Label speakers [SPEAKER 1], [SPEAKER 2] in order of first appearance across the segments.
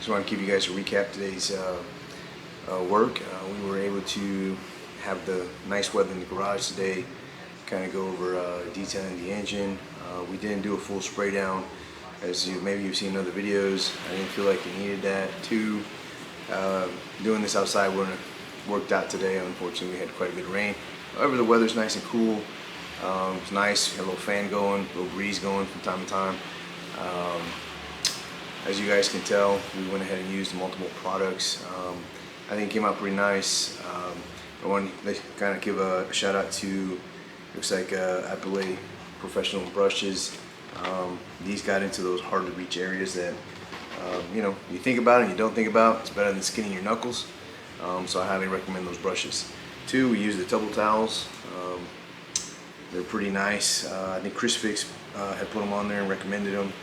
[SPEAKER 1] Just want to give you guys a recap today's work. We were able to have the nice weather in the garage today, kind of go over detailing the engine. We didn't do a full spray down, as maybe you've seen in other videos. I didn't feel like it needed that. Two, doing this outside wouldn't have worked out today. Unfortunately, we had quite a bit of rain. However, the weather's nice and cool. It's nice, had a little fan going, a little breeze going from time to time. As you guys can tell, we went ahead and used multiple products. I think it came out pretty nice. I want to kind of give a shout out to, looks like Appelé Professional Brushes. These got into those hard to reach areas that you know, you think about it and you don't think about. It's better than skinning your knuckles. So I highly recommend those brushes. Two, we use the Tubble towels. They're pretty nice. I think Chris Fix had put them on there and recommended them.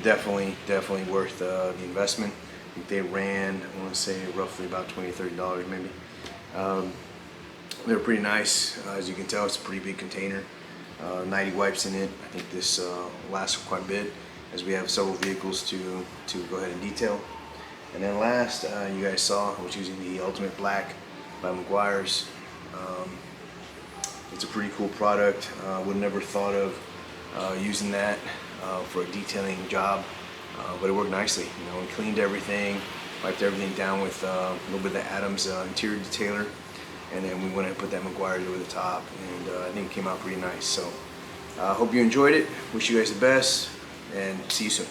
[SPEAKER 1] Definitely worth the investment. I think they ran, I want to say, roughly about $20 to $30 maybe. They're pretty nice. As you can tell, it's a pretty big container. 90 wipes in it. I think this lasts quite a bit, as we have several vehicles to go ahead and detail. And then last, you guys saw, I was using the Ultimate Black by Maguire's. It's a pretty cool product. Would never thought of using that for a detailing job, but it worked nicely. You know, we cleaned everything, wiped everything down with a little bit of the Adams interior detailer, and then we went and put that Maguire over the top, and I think it came out pretty nice. So I hope you enjoyed it. Wish you guys the best, and see you soon.